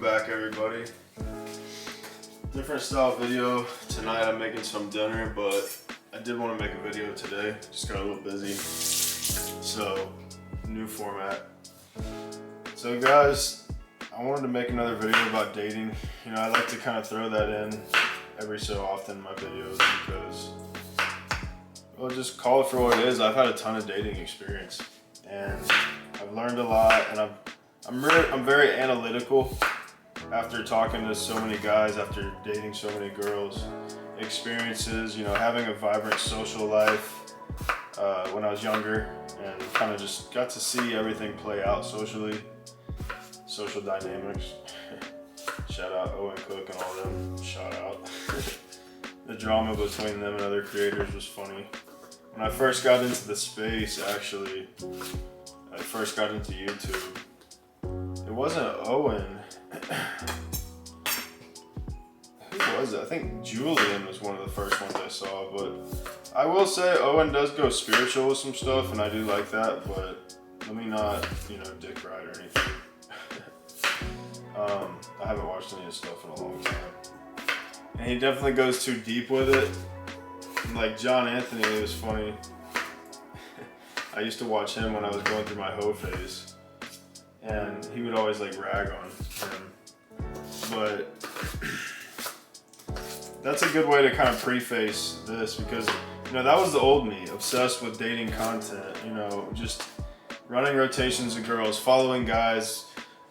Welcome back, everybody. Different style video. Tonight I'm making some dinner, but I did want to make a video today. Just got a little busy. So, new format. So guys, I wanted to make another video about dating. You know, I like to kind of throw that in every so often in my videos because, well, just call it for what it is. I've had a ton of dating experience and I've learned a lot, and I'm very analytical after talking to so many guys, after dating so many girls. Experiences, you know, having a vibrant social life when I was younger, and kind of just got to see everything play out socially, social dynamics. Shout out Owen Cook and all them, shout out. The drama between them and other creators was funny. When I first got into the space, actually, I first got into YouTube. It wasn't Owen. Who was it? I think Julian was one of the first ones I saw, but I will say Owen does go spiritual with some stuff, and I do like that, but let me not, you know, dick ride or anything. I haven't watched any of his stuff in a long time. And he definitely goes too deep with it. Like John Anthony, it was funny. I used to watch him when I was going through my hoe phase, and he would always like rag on him. But that's a good way to kind of preface this, because, you know, that was the old me, obsessed with dating content, you know, just running rotations of girls, following guys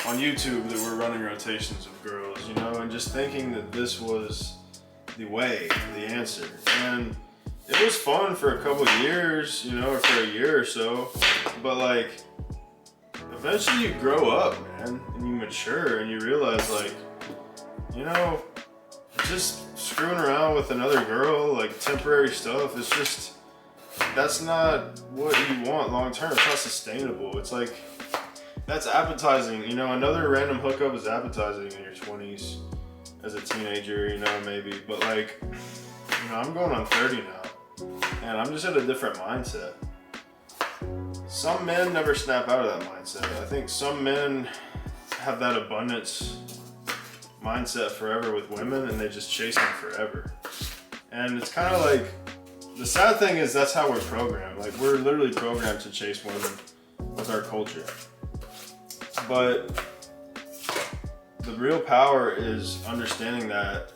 on YouTube that were running rotations of girls, you know, and just thinking that this was the way, the answer. And it was fun for a couple of years, you know, or for a year or so, but like, eventually you grow up, man, and you mature, and you realize, like, you know, just screwing around with another girl, like temporary stuff, it's just, that's not what you want long term. It's not sustainable. It's like, that's appetizing, you know, another random hookup is appetizing in your 20s as a teenager, you know, maybe, but like, you know, I'm going on 30 now, and I'm just at a different mindset. Some men never snap out of that mindset. I think some men have that abundance mindset forever with women, and they just chase them forever. And it's kind of like, the sad thing is that's how we're programmed. Like, we're literally programmed to chase women with our culture. But the real power is understanding that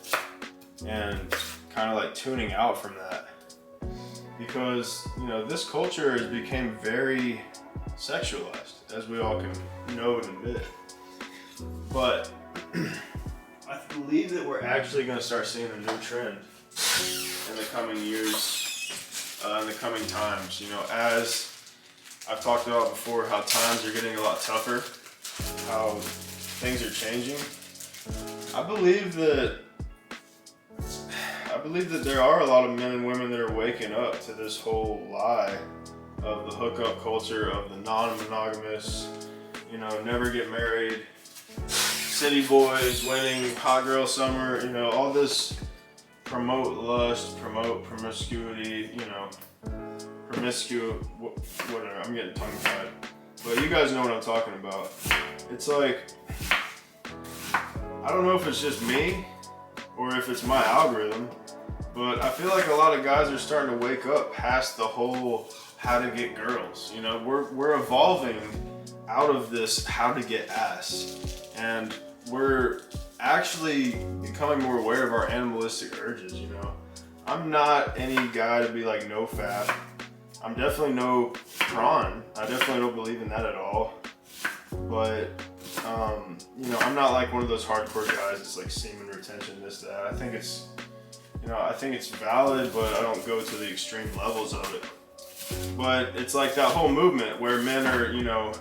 and kind of like tuning out from that. Because, you know, this culture has become very sexualized, as we all can know and admit. But I believe that we're actually going to start seeing a new trend in the coming years, in the coming times. You know, as I've talked about before, how times are getting a lot tougher, how things are changing. I believe that there are a lot of men and women that are waking up to this whole lie of the hookup culture, of the non-monogamous, you know, never get married, city boys winning, hot girl summer, you know, all this promote lust, promote promiscuity, you know, whatever, I'm getting tongue-tied. But you guys know what I'm talking about. It's like, I don't know if it's just me or if it's my algorithm, but I feel like a lot of guys are starting to wake up past the whole how to get girls. You know, we're evolving out of this how to get ass, and we're actually becoming more aware of our animalistic urges, you know. I'm not any guy to be like no fap. I'm definitely no prawn. I definitely don't believe in that at all. But, you know, I'm not like one of those hardcore guys that's like semen retention, this, that. I think it's, you know, I think it's valid, but I don't go to the extreme levels of it. But it's like that whole movement where men are, you know,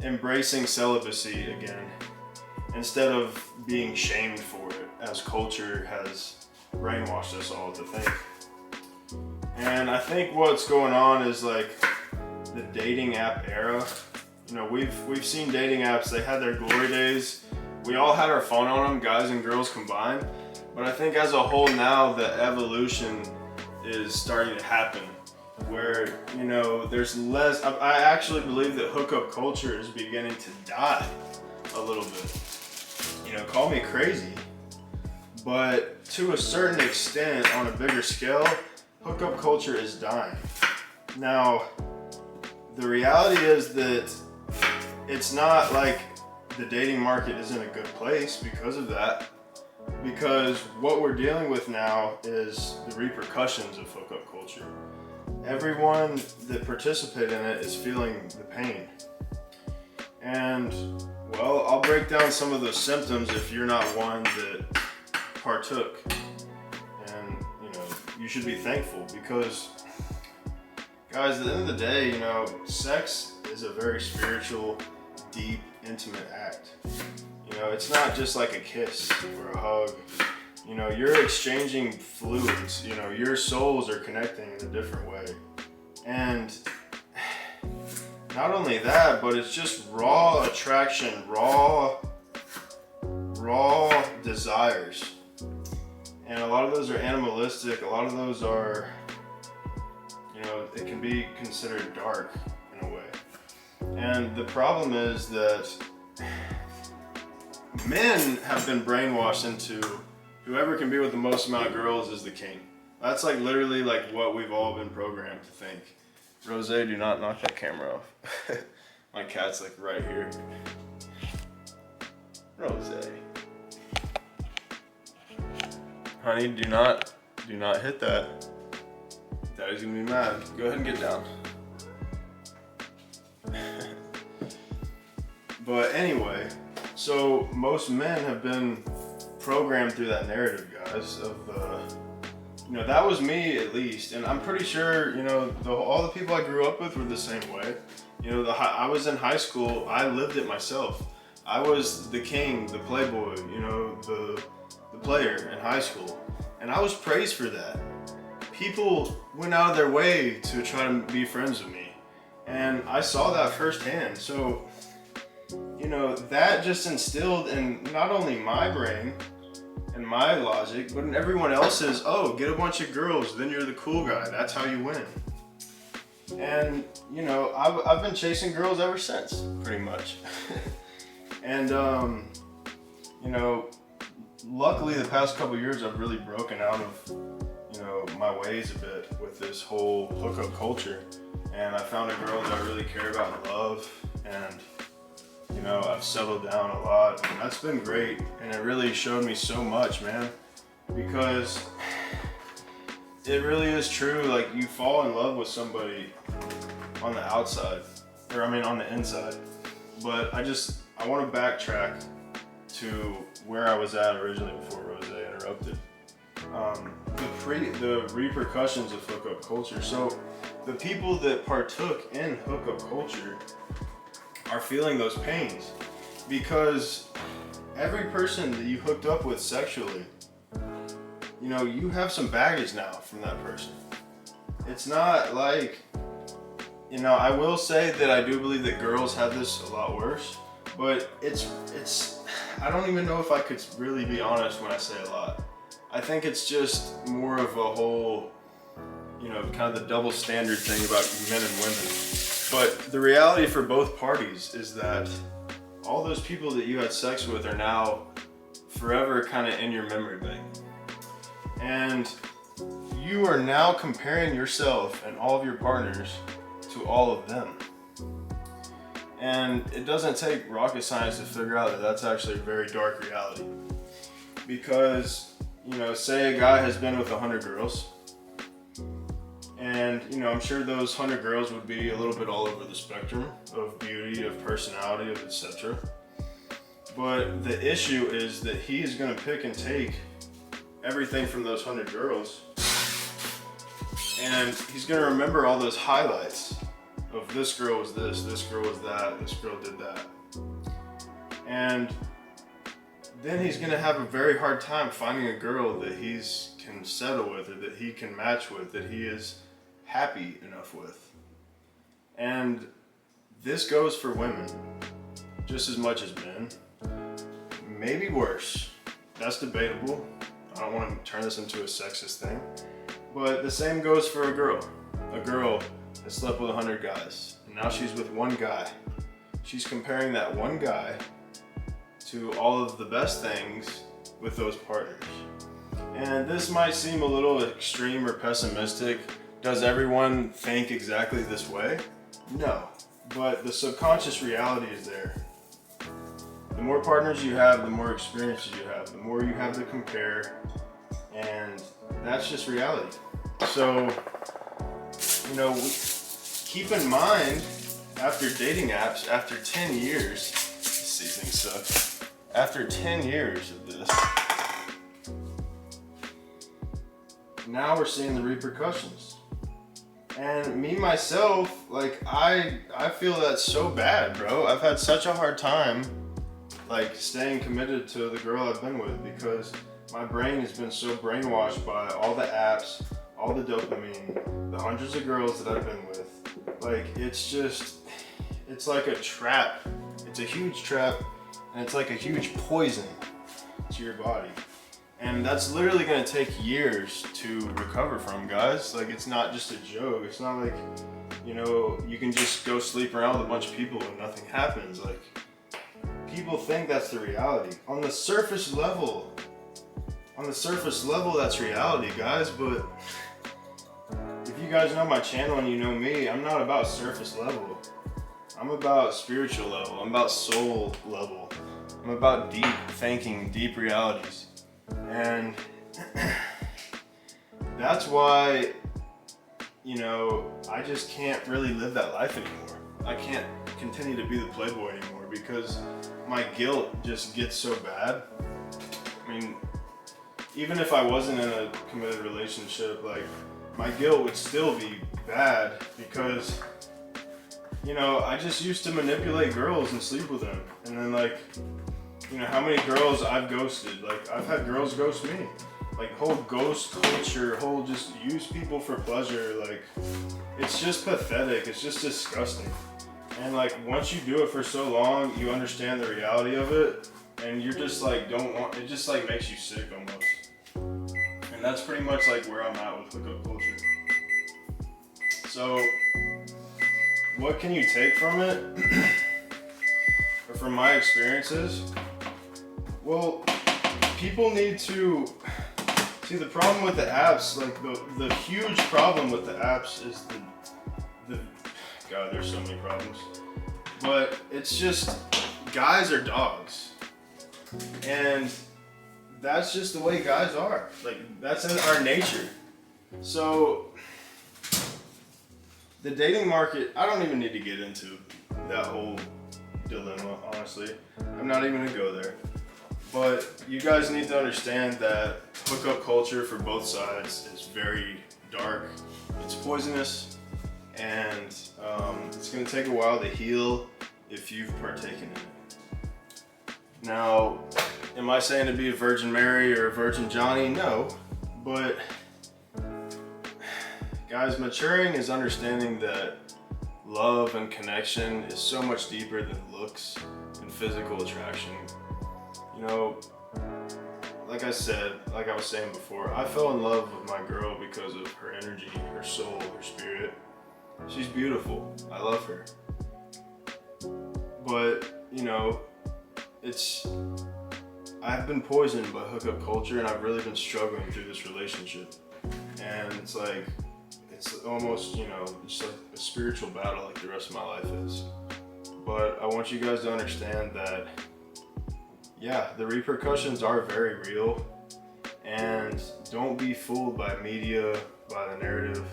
embracing celibacy again, instead of being shamed for it, as culture has brainwashed us all to think. And I think what's going on is like the dating app era. You know, we've seen dating apps, they had their glory days. We all had our fun on them, guys and girls combined. But I think as a whole now, the evolution is starting to happen, where, you know, there's less, I actually believe that hookup culture is beginning to die a little bit. call me crazy, but to a certain extent, on a bigger scale, hookup culture is dying. Now, the reality is that it's not like the dating market is in a good place because of that. Because what we're dealing with now is the repercussions of hookup culture. Everyone that participated in it is feeling the pain. And, well, I'll break down some of those symptoms if you're not one that partook. And, you should be thankful because, guys, at the end of the day, sex is a very spiritual, deep, intimate act. It's not just like a kiss or a hug. You're exchanging fluids. Your souls are connecting in a different way. And not only that, but it's just raw attraction, raw desires. And a lot of those are animalistic. A lot of those are, it can be considered dark in a way. And the problem is that men have been brainwashed into whoever can be with the most amount of girls is the king. That's like literally like what we've all been programmed to think. Rose, do not knock that camera off. My cat's like right here. Rose. Honey, do not hit that. Daddy's gonna be mad. Go ahead and get down. But anyway, so most men have been programmed through that narrative, guys, of that was me at least, and I'm pretty sure all the people I grew up with were the same way. I was in high school, I lived it myself. I was the king, the playboy, the player in high school, and I was praised for that. People went out of their way to try to be friends with me, and I saw that firsthand. So that just instilled in not only my brain and my logic, but in everyone else's, get a bunch of girls, then you're the cool guy, that's how you win. And, I've been chasing girls ever since, pretty much. And, luckily the past couple years I've really broken out of, my ways a bit with this whole hookup culture. And I found a girl that I really care about and love, and I've settled down a lot, and that's been great, and it really showed me so much, man, because it really is true, like, you fall in love with somebody on the outside, on the inside, but I want to backtrack to where I was at originally before Rose interrupted. The repercussions of hookup culture. So the people that partook in hookup culture are feeling those pains because every person that you hooked up with sexually, you have some baggage now from that person. It's not like, I will say that I do believe that girls have this a lot worse, but I don't even know if I could really be honest when I say a lot. I think it's just more of a whole, kind of the double standard thing about men and women. But the reality for both parties is that all those people that you had sex with are now forever kind of in your memory bank. And you are now comparing yourself and all of your partners to all of them. And it doesn't take rocket science to figure out that that's actually a very dark reality. Because, say a guy has been with 100 girls, and, I'm sure those 100 girls would be a little bit all over the spectrum of beauty, of personality, of etc. But the issue is that he is going to pick and take everything from those 100 girls, and he's going to remember all those highlights of this girl was this girl was that, this girl did that. And then he's going to have a very hard time finding a girl that he can settle with, or that he can match with, that he is happy enough with. And this goes for women just as much as men, maybe worse. That's debatable. I don't want to turn this into a sexist thing, but the same goes for a girl that slept with 100 guys, and now she's with one guy. She's comparing that one guy to all of the best things with those partners. And this might seem a little extreme or pessimistic. Does everyone think exactly this way? No, but the subconscious reality is there. The more partners you have, the more experiences you have, the more you have to compare, and that's just reality. So, you know, keep in mind, after dating apps, after 10 years, these things suck. After 10 years of this, now we're seeing the repercussions. And me, myself, like, I feel that's so bad, bro. I've had such a hard time, like, staying committed to the girl I've been with because my brain has been so brainwashed by all the apps, all the dopamine, the hundreds of girls that I've been with. Like, it's like a trap. It's a huge trap, and it's like a huge poison to your body. And that's literally gonna take years to recover from, guys. Like, it's not just a joke. It's not like, you know, you can just go sleep around with a bunch of people and nothing happens. Like, people think that's the reality. On the surface level, that's reality, guys, but if you guys know my channel and you know me, I'm not about surface level. I'm about spiritual level. I'm about soul level. I'm about deep thinking, deep realities. And that's why, you know, I just can't really live that life anymore. I can't continue to be the playboy anymore because my guilt just gets so bad. I mean, even if I wasn't in a committed relationship, like, my guilt would still be bad because, you know, I just used to manipulate girls and sleep with them. And then, like, you know, how many girls I've ghosted. Like, I've had girls ghost me. Like, whole ghost culture, whole just use people for pleasure. Like, it's just pathetic. It's just disgusting. And, like, once you do it for so long, you understand the reality of it. And you're just, like, it just, like, makes you sick almost. And that's pretty much, like, where I'm at with hookup culture. So, what can you take from it? Or from my experiences? Well, people need to see the problem with the apps. Like, the huge problem with the apps is the God, there's so many problems. But it's just, guys are dogs. And that's just the way guys are. Like, that's in our nature. So, the dating market, I don't even need to get into that whole dilemma, honestly. I'm not even gonna go there. But you guys need to understand that hookup culture for both sides is very dark. It's poisonous, and it's gonna take a while to heal if you've partaken in it. Now, am I saying to be a Virgin Mary or a Virgin Johnny? No, but guys, maturing is understanding that love and connection is so much deeper than looks and physical attraction. You know, like I said, like I was saying before, I fell in love with my girl because of her energy, her soul, her spirit. She's beautiful. I love her. But, you know, I've been poisoned by hookup culture, and I've really been struggling through this relationship. And it's like, it's almost, you know, it's like a spiritual battle like the rest of my life is. But I want you guys to understand that, yeah, the repercussions are very real, and don't be fooled by media, by the narrative.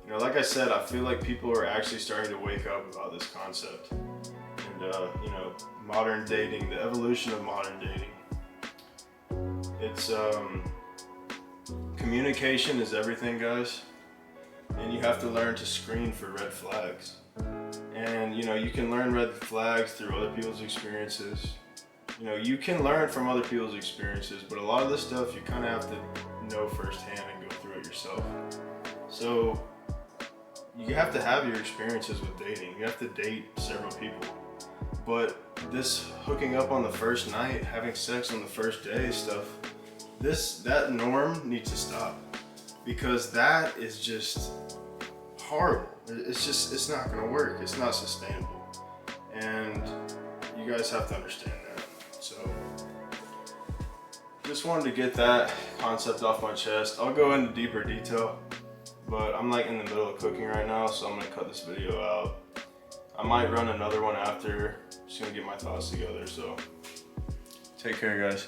You know, like I said, I feel like people are actually starting to wake up about this concept. And, you know, modern dating, the evolution of modern dating. It's, communication is everything, guys. And you have to learn to screen for red flags. And, you know, you can learn red flags through other people's experiences. You know, you can learn from other people's experiences, but a lot of this stuff you kind of have to know firsthand and go through it yourself. So, you have to have your experiences with dating. You have to date several people. But this hooking up on the first night, having sex on the first day stuff, that norm needs to stop. Because that is just horrible. It's not gonna work. It's not sustainable. And you guys have to understand that. just wanted to get that concept off my chest. I'll go into deeper detail, but I'm like in the middle of cooking right now, so I'm gonna cut this video out. I might run another one after, just gonna get my thoughts together, so take care, guys.